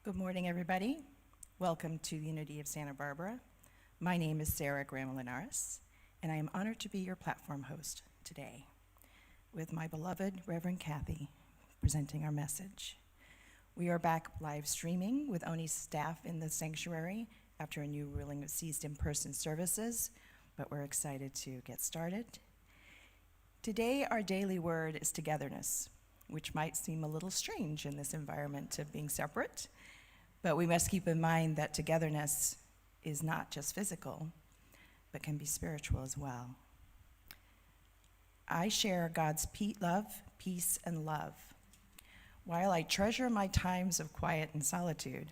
Good morning, everybody. Welcome to Unity of Santa Barbara. My name is Sarah Graham-Linares, and I am honored to be your platform host today with my beloved Reverend Cathy presenting our message. We are back live streaming with only staff in the sanctuary after a new ruling that ceased in-person services, but we're excited to get started. Today, our daily word is togetherness, which might seem a little strange in this environment of being separate. But we must keep in mind that togetherness is not just physical, but can be spiritual as well. I share God's love, peace, and love. While I treasure my times of quiet and solitude,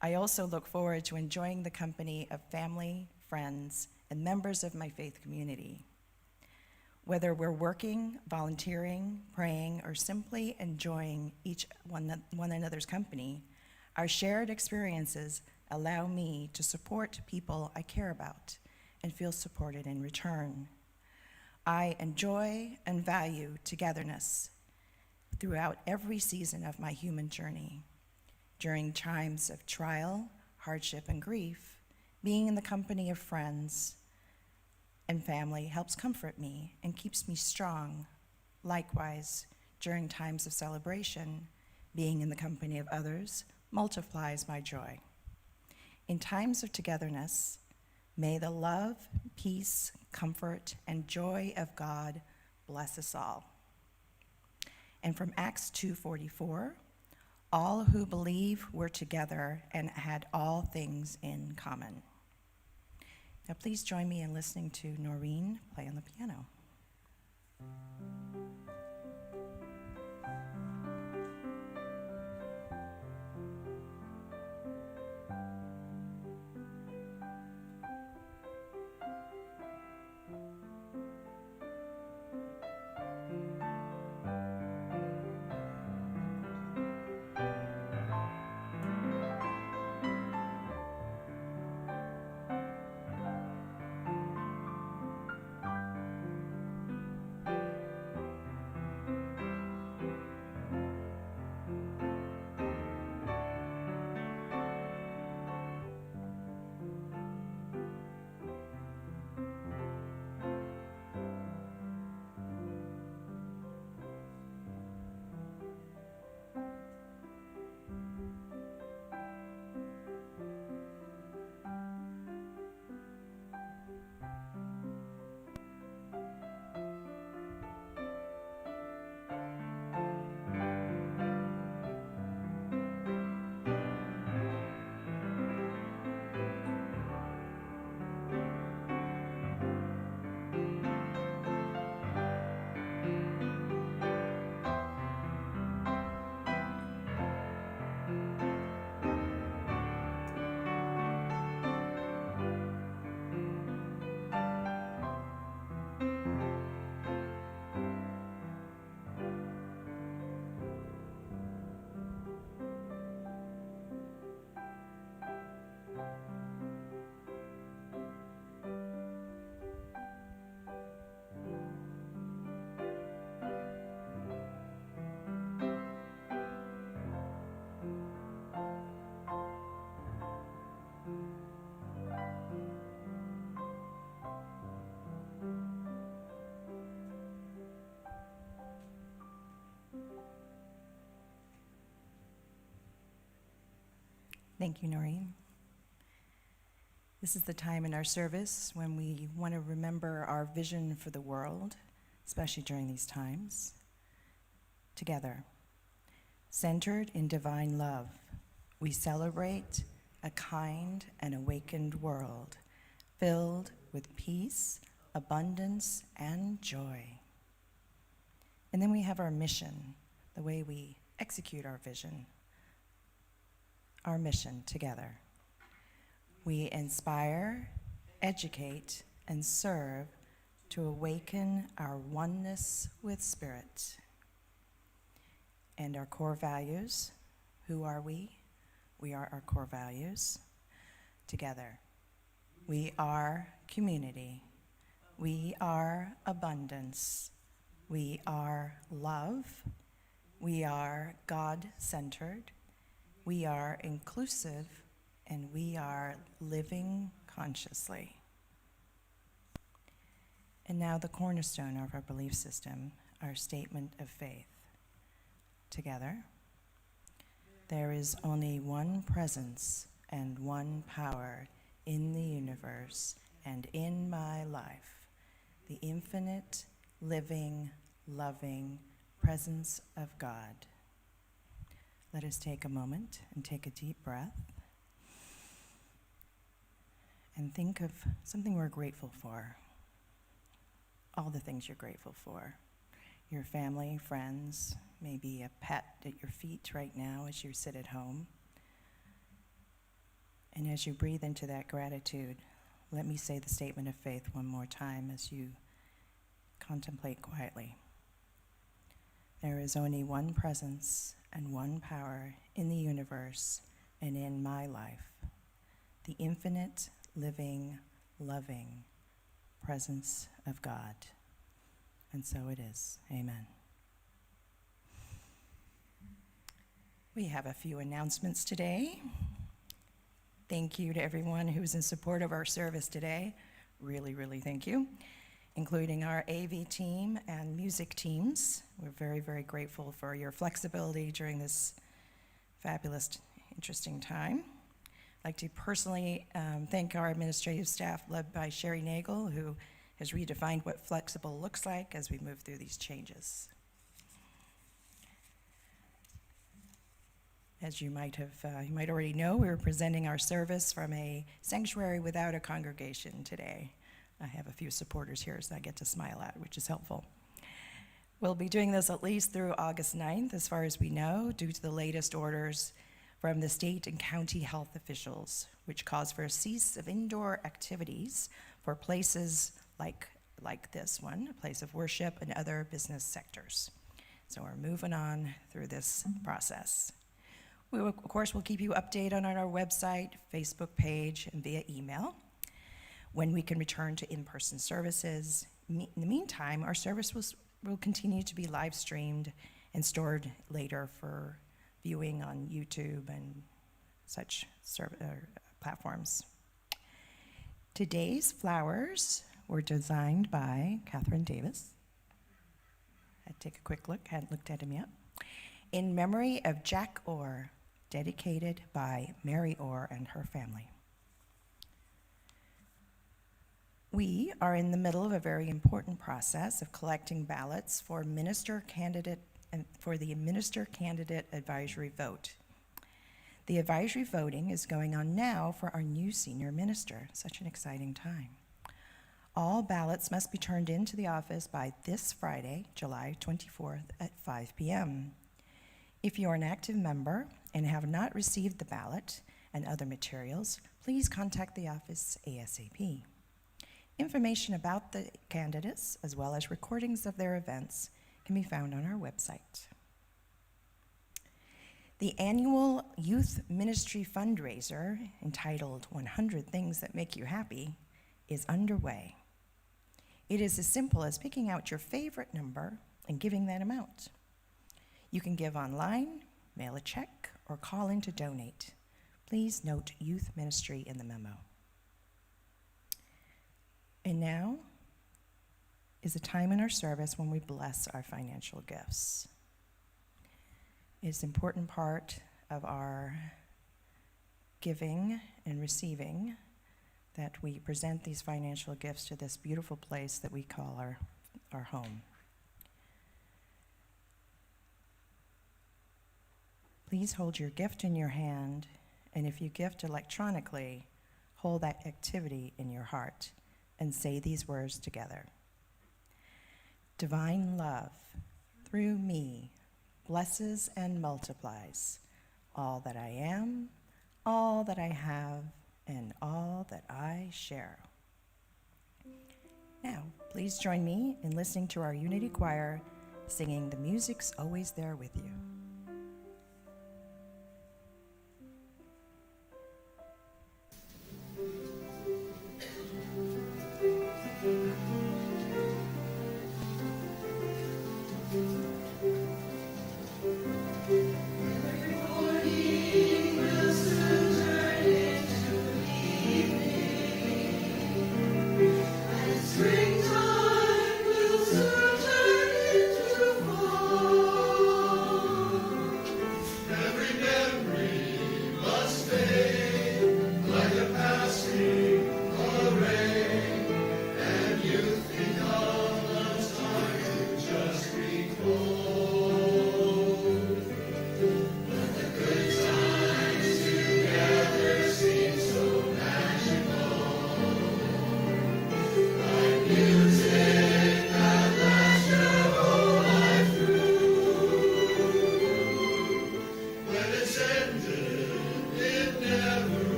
I also look forward to enjoying the company of family, friends, and members of my faith community. Whether we're working, volunteering, praying, or simply enjoying one another's company, our shared experiences allow me to support people I care about and feel supported in return. I enjoy and value togetherness throughout every season of my human journey. During times of trial, hardship, and grief, being in the company of friends and family helps comfort me and keeps me strong. Likewise, during times of celebration, being in the company of others multiplies my joy. In times of togetherness, may the love, peace, comfort, and joy of God bless us all. And from Acts 2:44, all who believe were together and had all things in common. Now please join me in listening to Noreen play on the piano. Thank you, Noreen. This is the time in our service when we want to remember our vision for the world, especially during these times. Together, centered in divine love, we celebrate a kind and awakened world filled with peace, abundance, and joy. And then we have our mission, the way we execute our vision. Our mission together. We inspire, educate, and serve to awaken our oneness with Spirit. And our core values, who are we? We are our core values. Together, we are community. We are abundance. We are love. We are God-centered. We are inclusive, and we are living consciously. And now the cornerstone of our belief system, our statement of faith. Together, there is only one presence and one power in the universe and in my life, the infinite, living, loving presence of God. Let us take a moment and take a deep breath and think of something we're grateful for. All the things you're grateful for. Your family, friends, maybe a pet at your feet right now as you sit at home. And as you breathe into that gratitude, let me say the statement of faith one more time as you contemplate quietly. There is only one presence and one power in the universe and in my life, the infinite, living, loving presence of God. And so it is. Amen. We have a few announcements today. Thank you to everyone who's in support of our service today. Really, really thank you, including our AV team and music teams. We're very, very grateful for your flexibility during this fabulous, interesting time. I'd like to personally thank our administrative staff led by Sherry Nagel, who has redefined what flexible looks like as we move through these changes. As you might already know, we're presenting our service from a sanctuary without a congregation today. I have a few supporters here, so I get to smile at, which is helpful. We'll be doing this at least through August 9th, as far as we know, due to the latest orders from the state and county health officials, which calls for a cease of indoor activities for places like this one, a place of worship and other business sectors. So we're moving on through this process. We will, of course, we'll keep you updated on our website, Facebook page, and via email when we can return to in-person services. In the meantime, our service will continue to be live streamed and stored later for viewing on YouTube and such platforms. Today's flowers were designed by Catherine Davis. I'd take a quick look, hadn't looked at him yet. In memory of Jack Orr, dedicated by Mary Orr and her family. We are in the middle of a very important process of collecting ballots for the minister candidate advisory vote. The advisory voting is going on now for our new senior minister. Such an exciting time. All ballots must be turned into the office by this Friday, July 24th at 5 p.m. If you are an active member and have not received the ballot and other materials, please contact the office ASAP. Information about the candidates, as well as recordings of their events, can be found on our website. The annual youth ministry fundraiser, entitled 100 Things That Make You Happy, is underway. It is as simple as picking out your favorite number and giving that amount. You can give online, mail a check, or call in to donate. Please note youth ministry in the memo. And now is a time in our service when we bless our financial gifts. It's an important part of our giving and receiving that we present these financial gifts to this beautiful place that we call our home. Please hold your gift in your hand, and if you gift electronically, hold that activity in your heart and say these words together. Divine love, through me, blesses and multiplies all that I am, all that I have, and all that I share. Now, please join me in listening to our Unity Choir singing "The Music's Always There With You." Everybody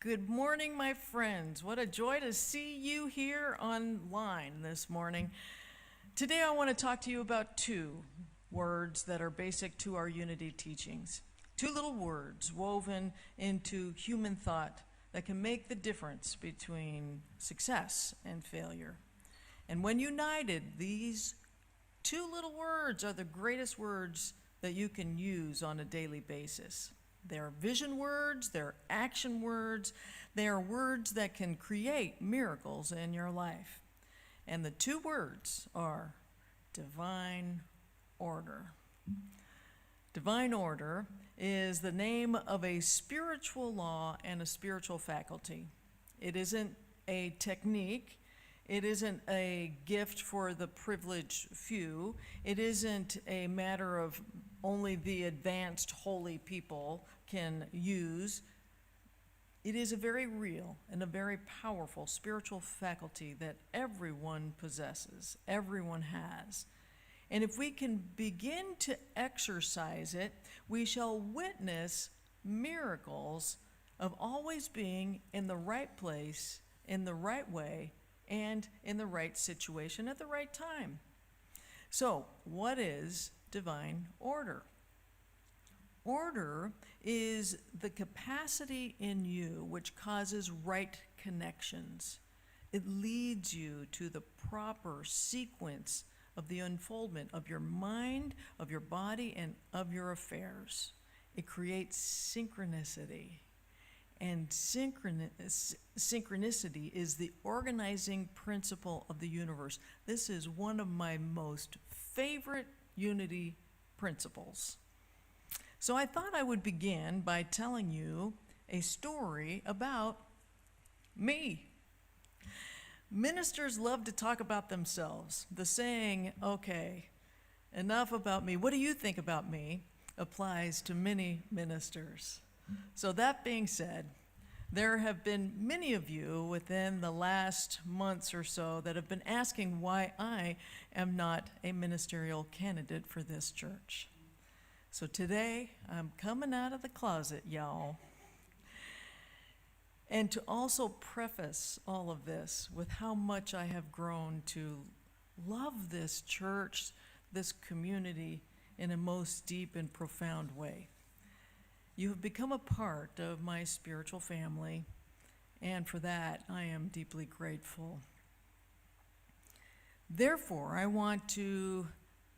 Good morning, my friends. What a joy to see you here online this morning. Today I want to talk to you about two words that are basic to our unity teachings. Two little words woven into human thought that can make the difference between success and failure. And when united, these two little words are the greatest words that you can use on a daily basis. They're vision words, they're action words, they are words that can create miracles in your life. And the two words are divine order. Divine order is the name of a spiritual law and a spiritual faculty. It isn't a technique. It isn't a gift for the privileged few. It isn't a matter of only the advanced holy people can use. It is a very real and a very powerful spiritual faculty that everyone possesses, everyone has. And if we can begin to exercise it, we shall witness miracles of always being in the right place, in the right way, and in the right situation at the right time. So, what is divine order? Order is the capacity in you which causes right connections. It leads you to the proper sequence of the unfoldment of your mind, of your body, and of your affairs. It creates synchronicity. And synchronicity is the organizing principle of the universe. This is one of my most favorite unity principles. So I thought I would begin by telling you a story about me. Ministers love to talk about themselves. The saying, okay, enough about me, what do you think about me, applies to many ministers. So that being said, there have been many of you within the last months or so that have been asking why I am not a ministerial candidate for this church. So today, I'm coming out of the closet, y'all. And to also preface all of this with how much I have grown to love this church, this community, in a most deep and profound way. You have become a part of my spiritual family, and for that, I am deeply grateful. Therefore, I want to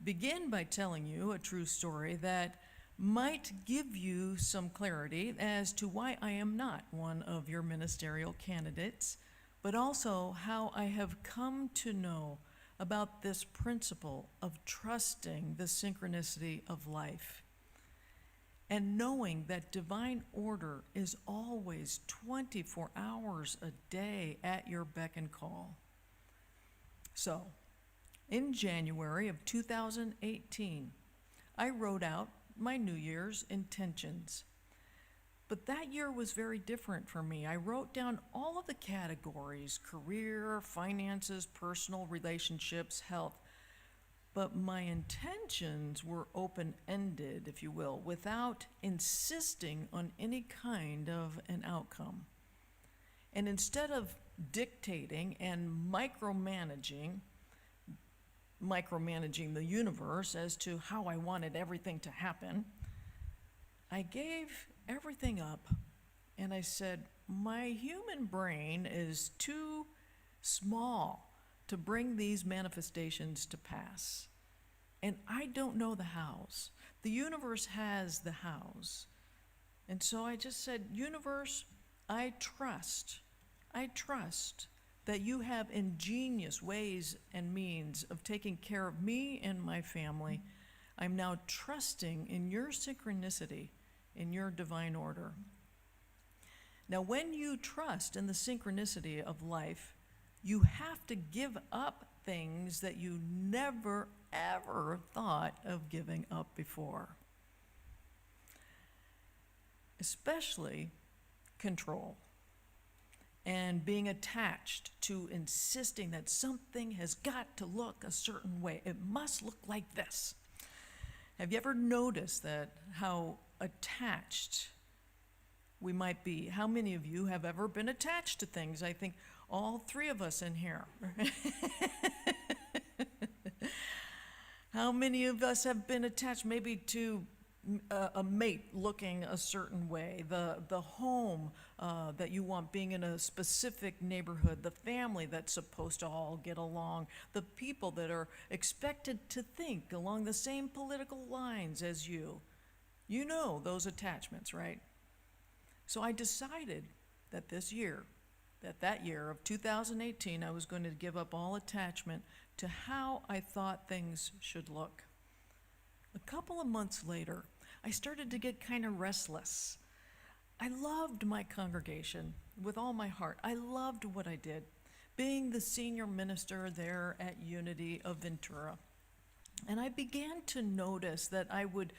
begin by telling you a true story that might give you some clarity as to why I am not one of your ministerial candidates, but also how I have come to know about this principle of trusting the synchronicity of life and knowing that divine order is always 24 hours a day at your beck and call. So, in January of 2018, I wrote out my New Year's intentions. But that year was very different for me. I wrote down all of the categories: career, finances, personal relationships, health. But my intentions were open-ended, if you will, without insisting on any kind of an outcome. And instead of dictating and micromanaging the universe as to how I wanted everything to happen, I gave everything up and I said, my human brain is too small to bring these manifestations to pass. And I don't know the hows. The universe has the hows. And so I just said, universe, I trust that you have ingenious ways and means of taking care of me and my family. I'm now trusting in your synchronicity, in your divine order. Now, when you trust in the synchronicity of life, you have to give up things that you never, ever thought of giving up before. Especially control and being attached to insisting that something has got to look a certain way. It must look like this. Have you ever noticed that how attached we might be. How many of you have ever been attached to things? I think all three of us in here. How many of us have been attached maybe to a mate looking a certain way, the home that you want being in a specific neighborhood, the family that's supposed to all get along, the people that are expected to think along the same political lines as you? You know those attachments, right? So I decided that that year of 2018, I was going to give up all attachment to how I thought things should look. A couple of months later, I started to get kind of restless. I loved my congregation with all my heart. I loved what I did, being the senior minister there at Unity of Ventura. And I began to notice that I would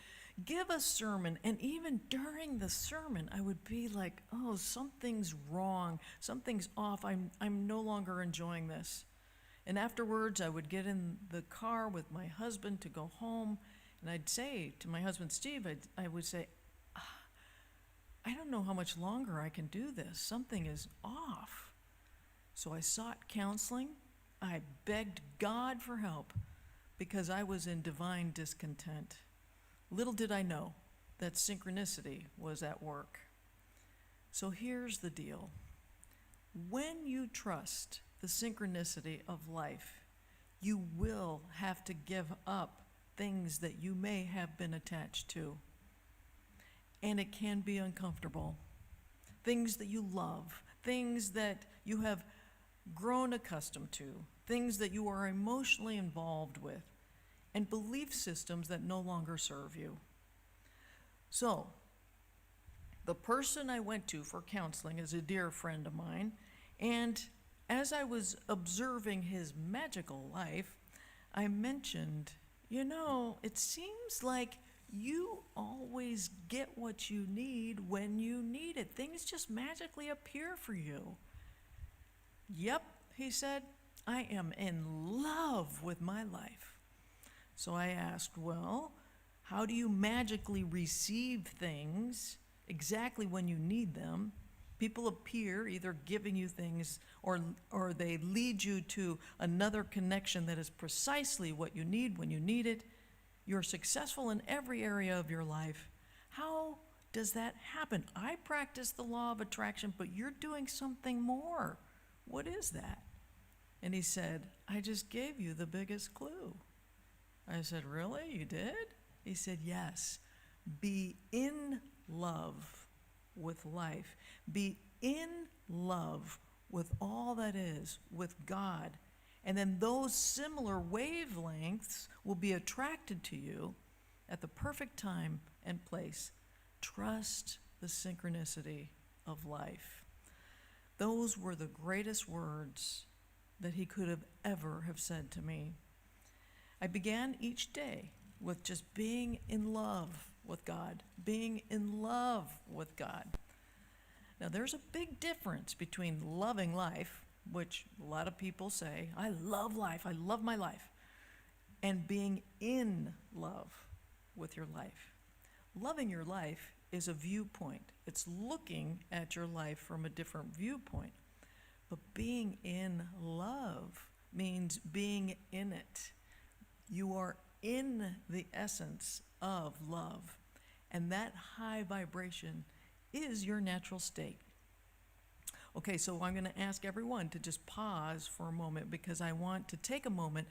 give a sermon, and even during the sermon, I would be like, oh, something's wrong, something's off, I'm no longer enjoying this. And afterwards, I would get in the car with my husband to go home, and I'd say to my husband, Steve, I would say, I don't know how much longer I can do this. Something is off. So I sought counseling. I begged God for help because I was in divine discontent. Little did I know that synchronicity was at work. So here's the deal. When you trust the synchronicity of life, you will have to give up things that you may have been attached to. And it can be uncomfortable. Things that you love, things that you have grown accustomed to, things that you are emotionally involved with, and belief systems that no longer serve you. So, the person I went to for counseling is a dear friend of mine, and as I was observing his magical life, I mentioned, it seems like you always get what you need when you need it. Things just magically appear for you. Yep, he said, I am in love with my life. So I asked, well, how do you magically receive things exactly when you need them? People appear either giving you things or they lead you to another connection that is precisely what you need when you need it. You're successful in every area of your life. How does that happen? I practice the law of attraction, but you're doing something more. What is that? And he said, I just gave you the biggest clue. I said, really? You did? He said, yes. Be in love with life. Be in love with all that is, with God. And then those similar wavelengths will be attracted to you at the perfect time and place. Trust the synchronicity of life. Those were the greatest words that he could have said to me. I began each day with just being in love with God, being in love with God. Now, there's a big difference between loving life, which a lot of people say, I love life, I love my life, and being in love with your life. Loving your life is a viewpoint. It's looking at your life from a different viewpoint. But being in love means being in it. You are in the essence of love, and that high vibration is your natural state. Okay, so I'm going to ask everyone to just pause for a moment because I want to take a moment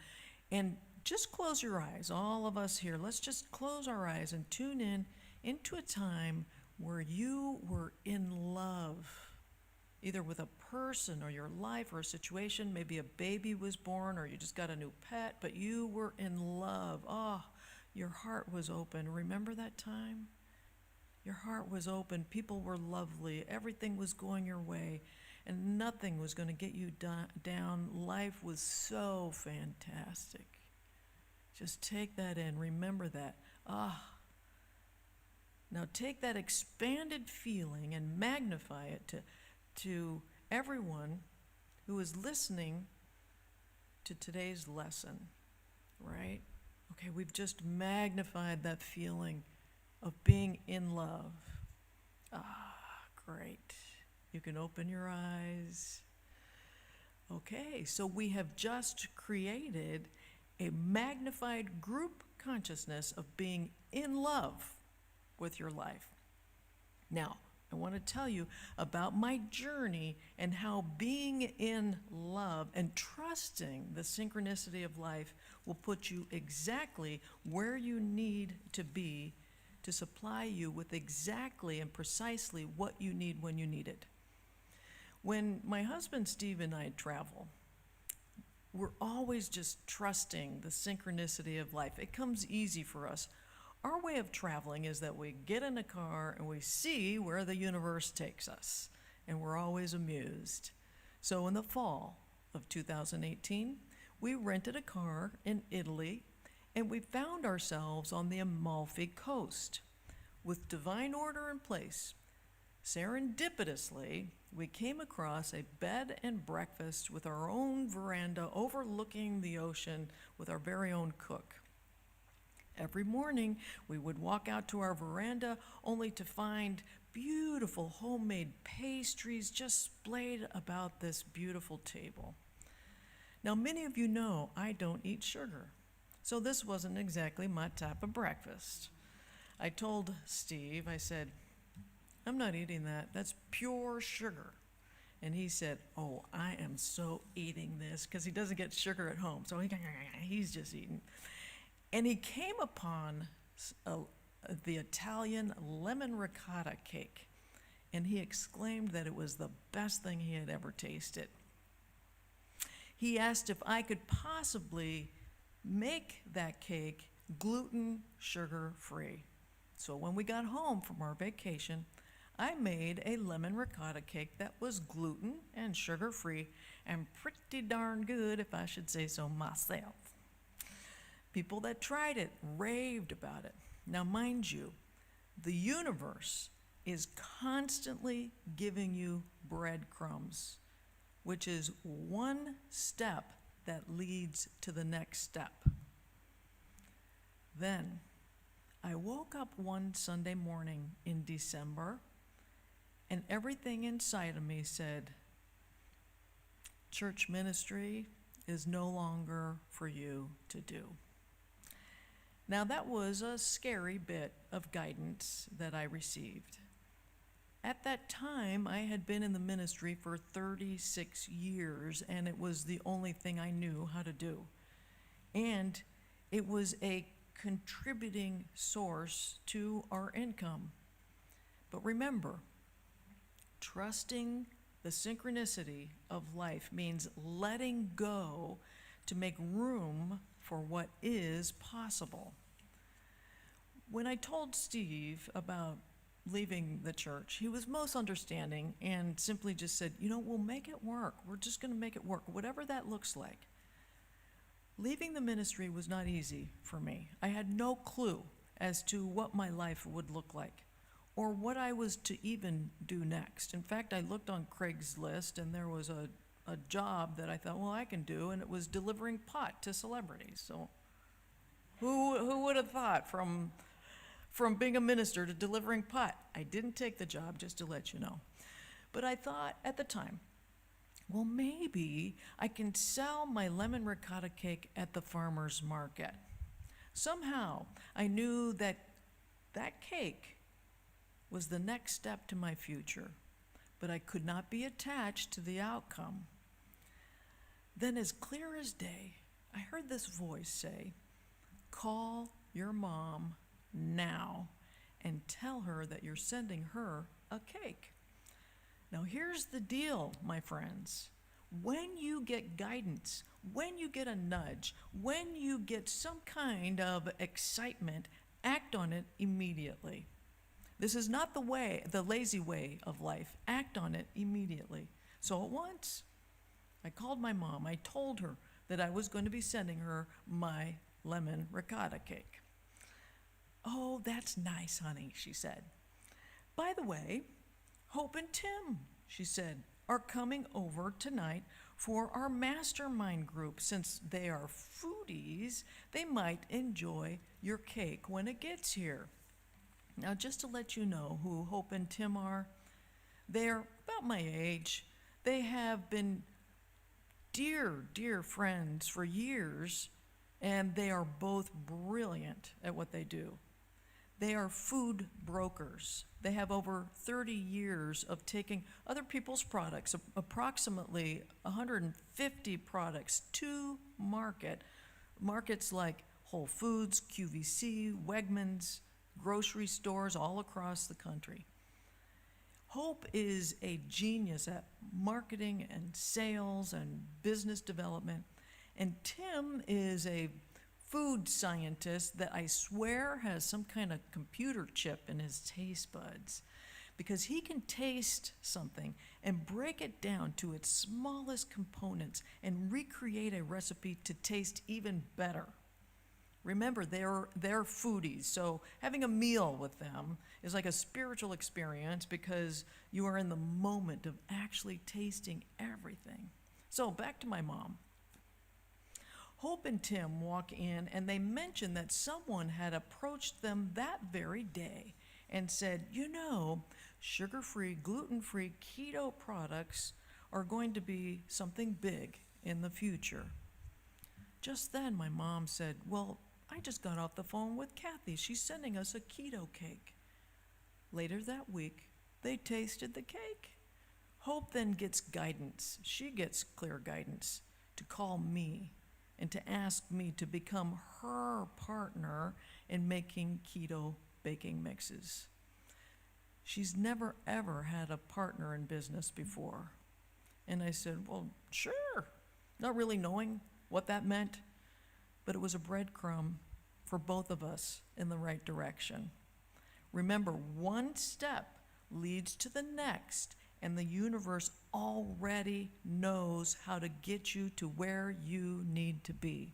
and just close your eyes. All of us here, let's just close our eyes and tune in into a time where you were in love, either with a person or your life or a situation. Maybe a baby was born or you just got a new pet, but you were in love. Oh, your heart was open. Remember that time? Your heart was open. People were lovely. Everything was going your way, and nothing was going to get you down. Life was so fantastic. Just take that in. Remember that. Now take that expanded feeling and magnify it to everyone who is listening to today's lesson, right? Okay, we've just magnified that feeling of being in love. Great. You can open your eyes. Okay, so we have just created a magnified group consciousness of being in love with your life. Now, I want to tell you about my journey and how being in love and trusting the synchronicity of life will put you exactly where you need to be to supply you with exactly and precisely what you need when you need it. When my husband Steve and I travel, we're always just trusting the synchronicity of life. It comes easy for us. Our way of traveling is that we get in a car and we see where the universe takes us, and we're always amused. So in the fall of 2018, we rented a car in Italy, and we found ourselves on the Amalfi Coast. With divine order in place, serendipitously, we came across a bed and breakfast with our own veranda overlooking the ocean with our very own cook. Every morning, we would walk out to our veranda only to find beautiful homemade pastries just splayed about this beautiful table. Now, many of you know I don't eat sugar, so this wasn't exactly my type of breakfast. I told Steve, I said, "I'm not eating that. That's pure sugar." And he said, "Oh, I am so eating this," because he doesn't get sugar at home, so he's just eating. And he came upon the Italian lemon ricotta cake, and he exclaimed that it was the best thing he had ever tasted. He asked if I could possibly make that cake gluten, sugar-free. So when we got home from our vacation, I made a lemon ricotta cake that was gluten and sugar-free and pretty darn good, if I should say so myself. People that tried it raved about it. Now, mind you, the universe is constantly giving you breadcrumbs, which is one step that leads to the next step. Then, I woke up one Sunday morning in December, and everything inside of me said, church ministry is no longer for you to do. Now, that was a scary bit of guidance that I received. At that time, I had been in the ministry for 36 years, and it was the only thing I knew how to do. And it was a contributing source to our income. But remember, trusting the synchronicity of life means letting go to make room for what is possible. When I told Steve about leaving the church, he was most understanding and simply just said, we'll make it work. We're just going to make it work, whatever that looks like. Leaving the ministry was not easy for me. I had no clue as to what my life would look like or what I was to even do next. In fact, I looked on Craigslist and there was a job that I thought, I can do, and it was delivering pot to celebrities. So who would have thought from being a minister to delivering pot? I didn't take the job, just to let you know. But I thought at the time, maybe I can sell my lemon ricotta cake at the farmer's market. Somehow, I knew that cake was the next step to my future, but I could not be attached to the outcome. Then, as clear as day, I heard this voice say, "Call your mom now and tell her that you're sending her a cake." Now, here's the deal, my friends. When you get guidance, when you get a nudge, when you get some kind of excitement, act on it immediately. This is not the lazy way of life. Act on it immediately. So at once, I called my mom. I told her that I was going to be sending her my lemon ricotta cake. "Oh, that's nice, honey," she said. "By the way, Hope and Tim," she said, "are coming over tonight for our mastermind group. Since they are foodies, they might enjoy your cake when it gets here." Now, just to let you know who Hope and Tim are, They're about my age. They have been dear, dear friends for years, and they are both brilliant at what they do. They are food brokers. They have over 30 years of taking other people's products, approximately 150 products, to markets like Whole Foods, QVC, Wegmans, grocery stores all across the country. Hope is a genius at marketing and sales and business development, and Tim is a food scientist that I swear has some kind of computer chip in his taste buds, because he can taste something and break it down to its smallest components and recreate a recipe to taste even better. Remember, they're foodies, so having a meal with them is like a spiritual experience because you are in the moment of actually tasting everything. So back to my mom. Hope and Tim walk in, and they mention that someone had approached them that very day and said, sugar-free, gluten-free, keto products are going to be something big in the future. Just then, my mom said, well, I just got off the phone with Cathy. She's sending us a keto cake. Later that week, they tasted the cake. Hope then gets guidance. She gets clear guidance to call me and to ask me to become her partner in making keto baking mixes. She's never, ever had a partner in business before. And I said, well, sure, not really knowing what that meant, but it was a breadcrumb for both of us in the right direction. Remember, one step leads to the next, and the universe already knows how to get you to where you need to be.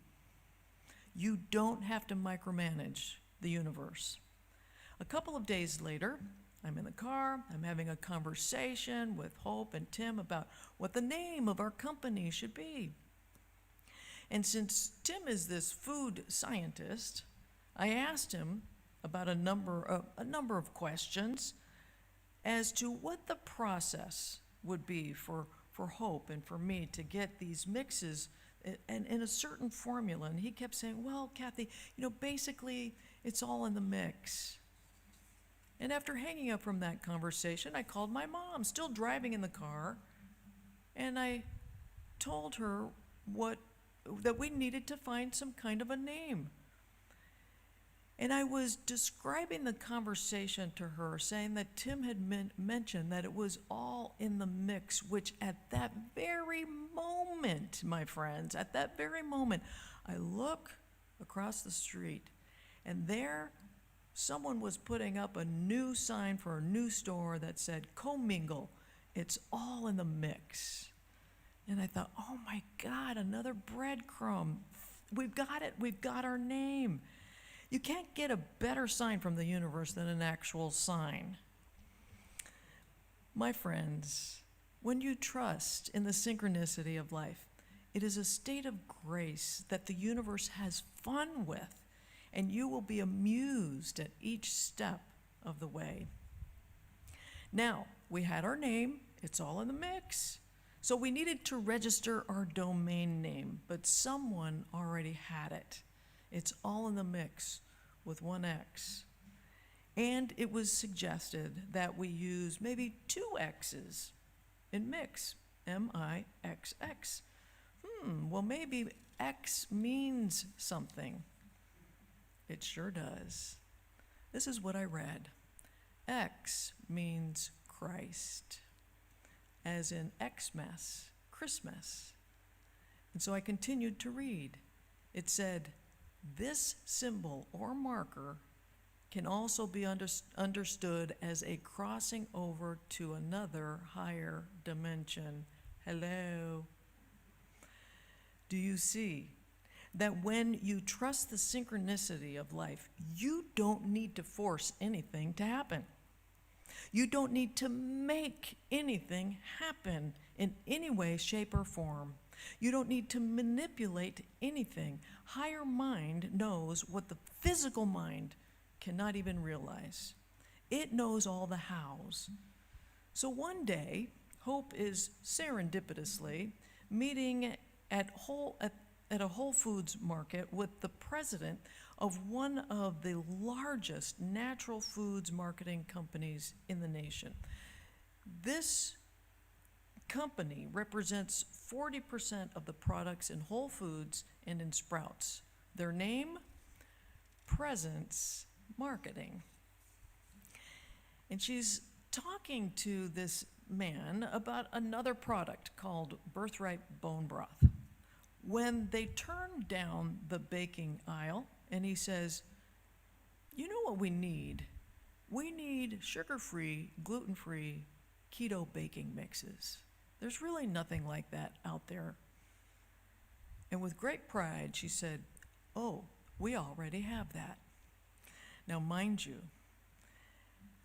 You don't have to micromanage the universe. A couple of days later, I'm in the car, I'm having a conversation with Hope and Tim about what the name of our company should be. And since Tim is this food scientist, I asked him about a number of questions as to what the process would be for Hope and for me to get these mixes and in a certain formula. And he kept saying, well, Cathy, basically it's all in the mix. And after hanging up from that conversation, I called my mom, still driving in the car, and I told her that we needed to find some kind of a name. And I was describing the conversation to her, saying that Tim had mentioned that it was all in the mix, which at that very moment, my friends, at that very moment, I look across the street, and there someone was putting up a new sign for a new store that said, "Commingle, it's all in the mix." And I thought, oh my God, another breadcrumb. We've got it, we've got our name. You can't get a better sign from the universe than an actual sign. My friends, when you trust in the synchronicity of life, it is a state of grace that the universe has fun with, and you will be amused at each step of the way. Now, we had our name, it's all in the mix. So we needed to register our domain name, but someone already had it. It's all in the mix with one X. And it was suggested that we use maybe two X's in mix, M-I-X-X. Well, maybe X means something. It sure does. This is what I read. X means Christ, as in Xmas, Christmas. And so I continued to read. It said, this symbol or marker can also be understood as a crossing over to another higher dimension. Hello. Do you see that when you trust the synchronicity of life, you don't need to force anything to happen? You don't need to make anything happen in any way, shape, or form. You don't need to manipulate anything. Higher mind knows what the physical mind cannot even realize. It knows all the hows. So one day, Hope is serendipitously meeting at a Whole Foods market with the president of one of the largest natural foods marketing companies in the nation. This company represents 40% of the products in Whole Foods and in Sprouts. Their name? Presence Marketing. And she's talking to this man about another product called Birthright Bone Broth. When they turn down the baking aisle, and he says, "You know what we need? We need sugar-free, gluten-free, keto baking mixes. There's really nothing like that out there." And with great pride, she said, "Oh, we already have that." Now, mind you,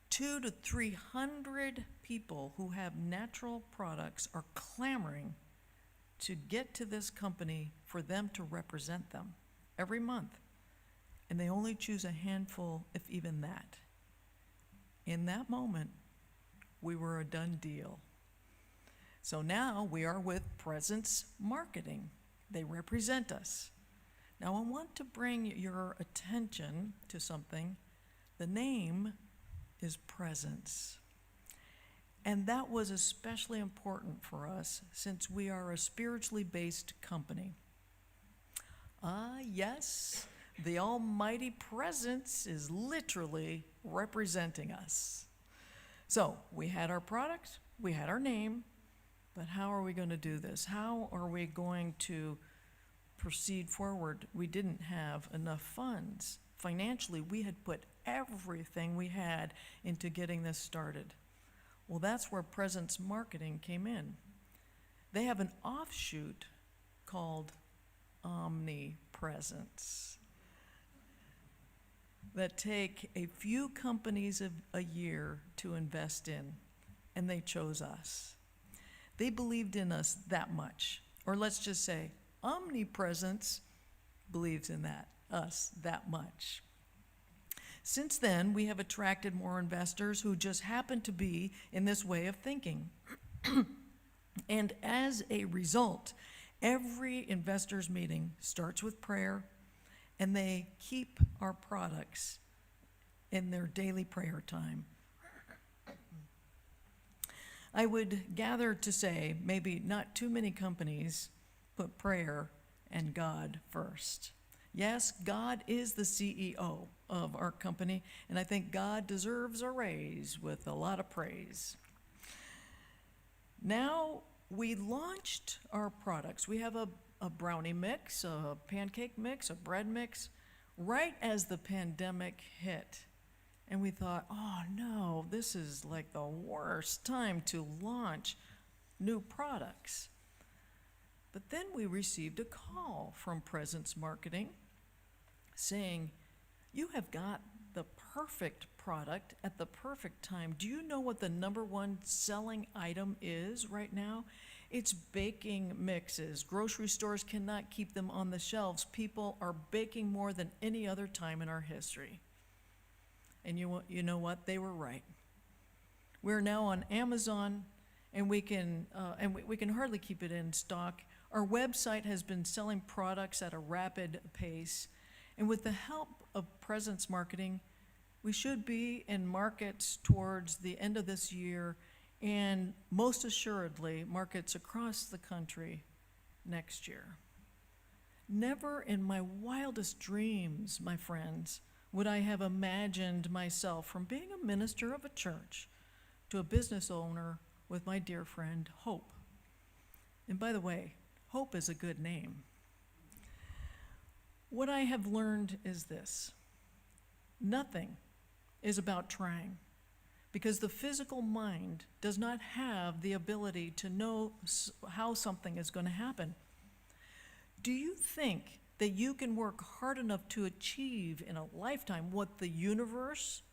200 to 300 people who have natural products are clamoring to get to this company for them to represent them every month. And they only choose a handful, if even that. In that moment, we were a done deal. So now we are with Presence Marketing. They represent us. Now I want to bring your attention to something. The name is Presence. And that was especially important for us since we are a spiritually based company. Yes, the almighty Presence is literally representing us. So we had our product, we had our name, but how are we going to do this? How are we going to proceed forward? We didn't have enough funds. Financially, we had put everything we had into getting this started. Well, that's where Presence Marketing came in. They have an offshoot called Omnipresence that take a few companies a year to invest in, and they chose us. They believed in us that much. Or let's just say, Omnipresence believes in us that much. Since then, we have attracted more investors who just happen to be in this way of thinking. And as a result, every investors meeting starts with prayer, and they keep our products in their daily prayer time. I would gather to say maybe not too many companies put prayer and God first. Yes, God is the CEO of our company, and I think God deserves a raise with a lot of praise. Now, we launched our products. We have a brownie mix, a pancake mix, a bread mix, right as the pandemic hit. And we thought, oh no, this is like the worst time to launch new products. But then we received a call from Presence Marketing saying, "You have got the perfect product at the perfect time. Do you know what the #1 selling item is right now? It's baking mixes. Grocery stores cannot keep them on the shelves. People are baking more than any other time in our history." And you know what? They were right. We're now on Amazon, and we can hardly keep it in stock. Our website has been selling products at a rapid pace, and with the help of Presence Marketing, we should be in markets towards the end of this year, and most assuredly, markets across the country next year. Never in my wildest dreams, my friends, would I have imagined myself from being a minister of a church to a business owner with my dear friend, Hope. And by the way, Hope is a good name. What I have learned is this: nothing is about trying, because the physical mind does not have the ability to know how something is going to happen. Do you think that you can work hard enough to achieve in a lifetime what the universe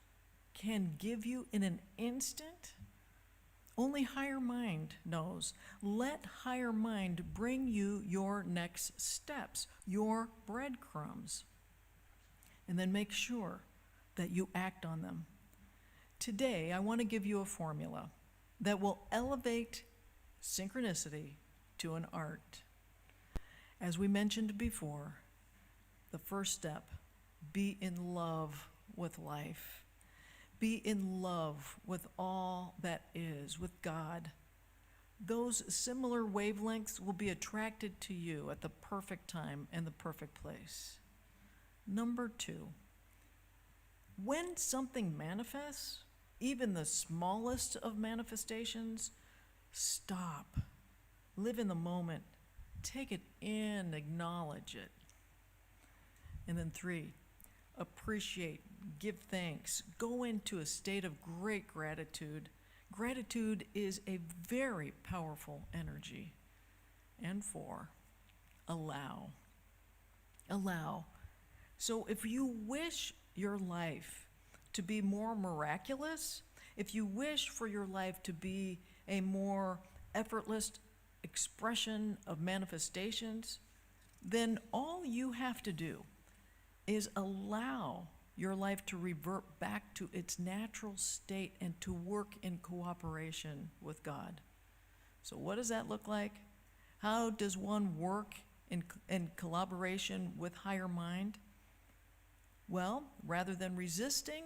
can give you in an instant? Only higher mind knows. Let higher mind bring you your next steps, your breadcrumbs, and then make sure that you act on them. Today, I want to give you a formula. that will elevate synchronicity to an art. As we mentioned before, the first step, be in love with life. Be in love with all that is, with God. Those similar wavelengths will be attracted to you at the perfect time and the perfect place. Number 2, when something manifests, even the smallest of manifestations, stop. Live in the moment. Take it in, acknowledge it. And then 3, appreciate, give thanks, go into a state of great gratitude. Gratitude is a very powerful energy. And 4, allow. Allow. So if you wish your life to be more miraculous, if you wish for your life to be a more effortless expression of manifestations, then all you have to do is allow your life to revert back to its natural state and to work in cooperation with God. So what does that look like? How does one work in collaboration with higher mind? Well, rather than resisting,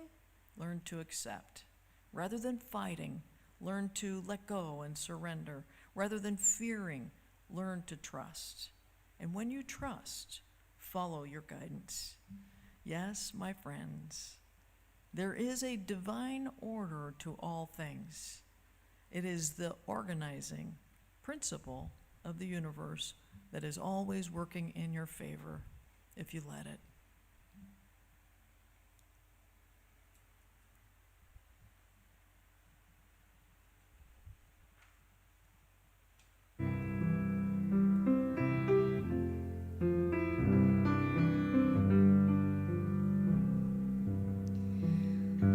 learn to accept. Rather than fighting, learn to let go and surrender. Rather than fearing, learn to trust. And when you trust, follow your guidance. Yes, my friends, there is a divine order to all things. It is the organizing principle of the universe that is always working in your favor if you let it.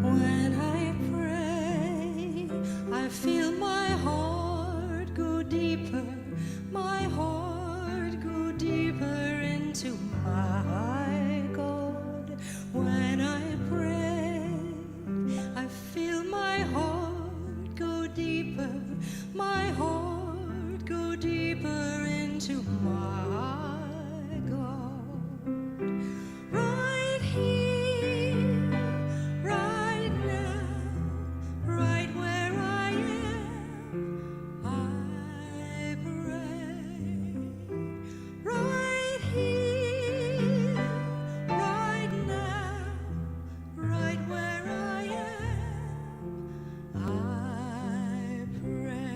When I pray, I feel my heart go deeper, my heart go deeper into my God. When I pray, I feel my heart go deeper, my heart go deeper into my God. Right here, right now, right where I am, I pray. Right here, right now, right where I am, I pray.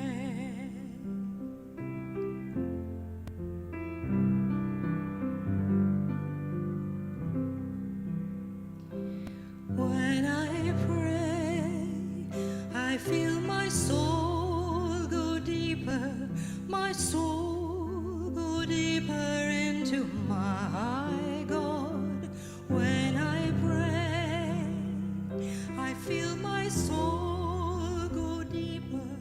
When I pray, I feel my soul go deeper, my soul go deeper into my God. When I pray, I feel my soul go deeper,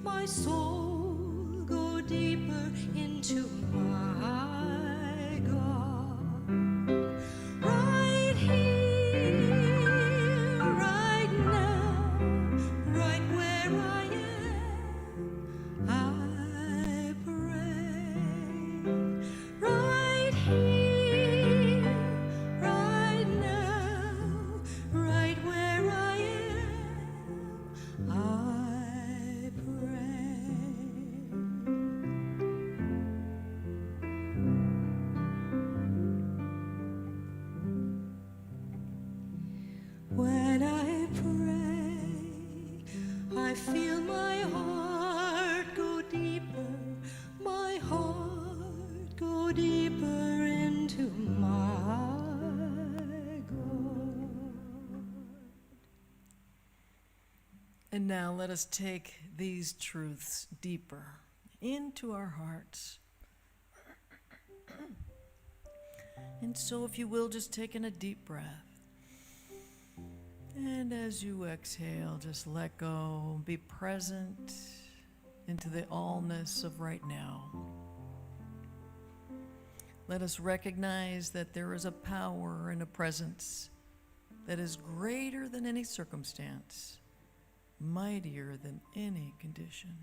my soul go deeper into my God. Right here, right now, right where I am, I pray. Right here, right now, right where I am, I pray. When I pray, I feel my heart go deeper, my heart go deeper into my God. And now let us take these truths deeper into our hearts. And so, if you will, just take in a deep breath. And as you exhale, just let go, be present into the allness of right now. Let us recognize that there is a power and a presence that is greater than any circumstance, mightier than any condition.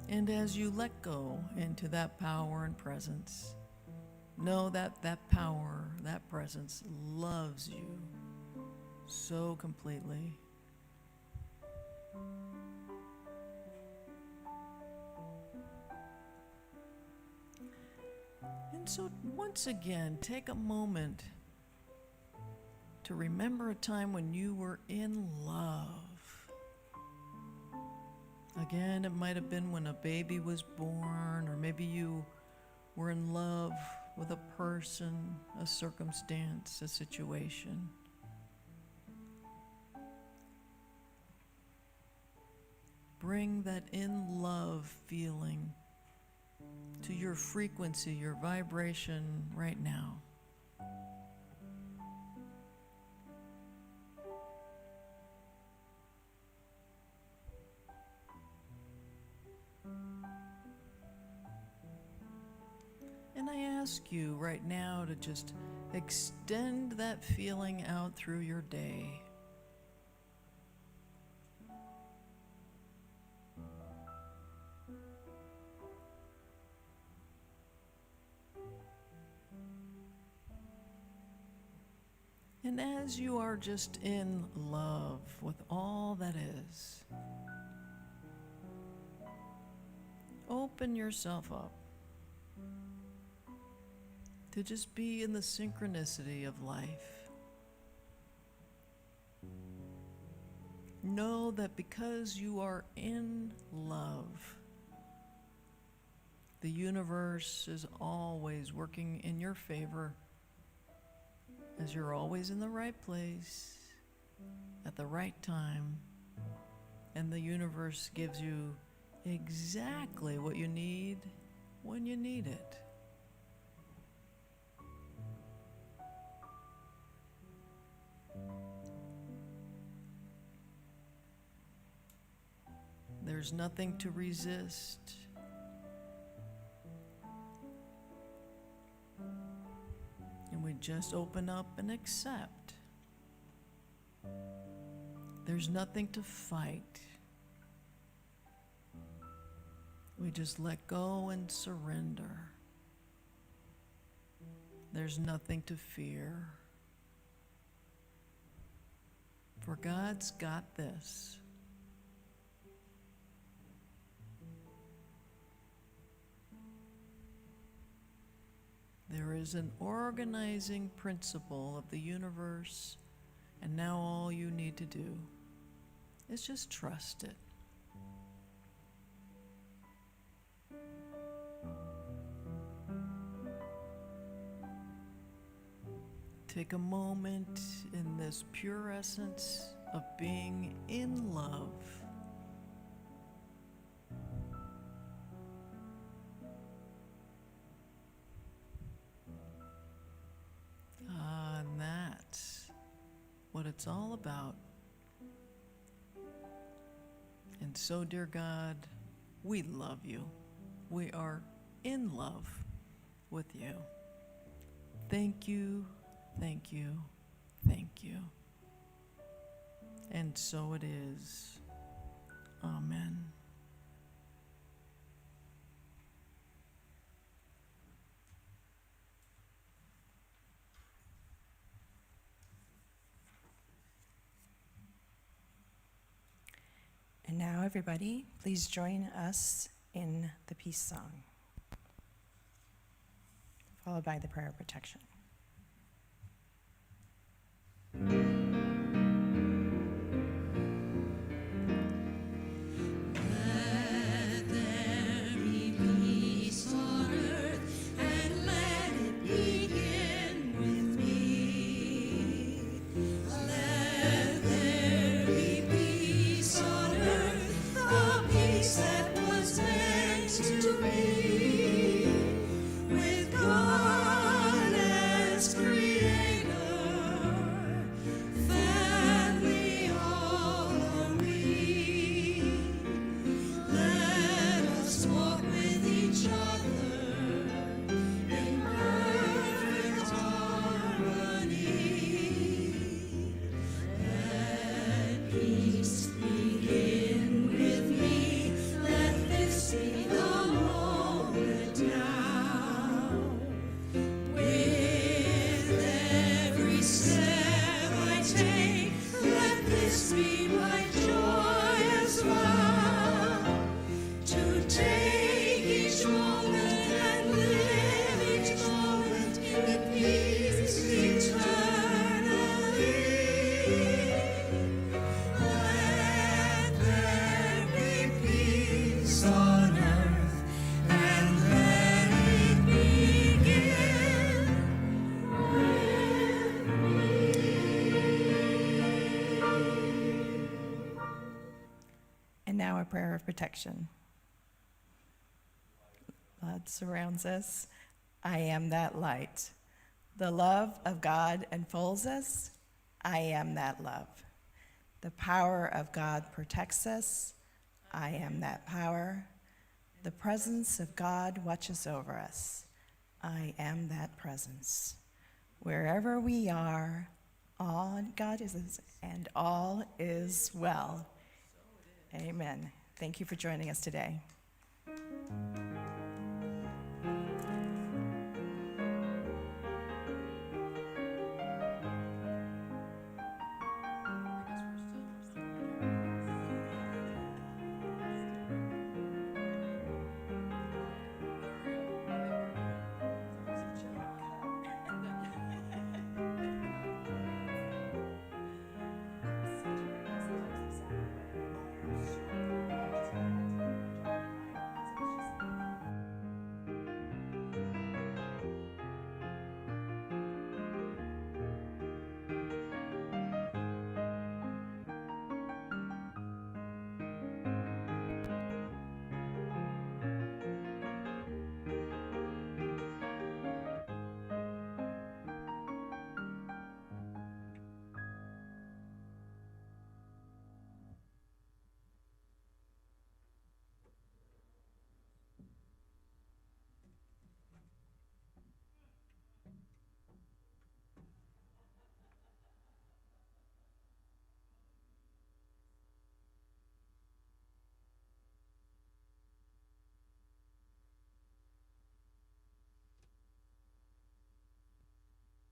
And as you let go into that power and presence, know that that power, that presence loves you so completely. And so once again, take a moment to remember a time when you were in love. Again, it might have been when a baby was born, or maybe you were in love with a person, a circumstance, a situation. Bring that in love feeling to your frequency, your vibration right now. And I ask you right now to just extend that feeling out through your day. And as you are just in love with all that is, open yourself up to just be in the synchronicity of life. Know that because you are in love, the universe is always working in your favor, as you're always in the right place at the right time, and the universe gives you exactly what you need when you need it. There's nothing to resist. And we just open up and accept. There's nothing to fight. We just let go and surrender. There's nothing to fear. For God's got this. There is an organizing principle of the universe, and now all you need to do is just trust it. Take a moment in this pure essence of being in love. And that's what it's all about. And so, dear God, we love you. We are in love with you. Thank you, thank you, thank you. And so it is. Amen. And now, everybody, please join us in the peace song, followed by the prayer of protection. With God now a prayer of protection. Blood surrounds us. I am that light. The love of God enfolds us. I am that love. The power of God protects us. I am that power. The presence of God watches over us. I am that presence. Wherever we are, all God is, and all is well. Amen. Thank you for joining us today.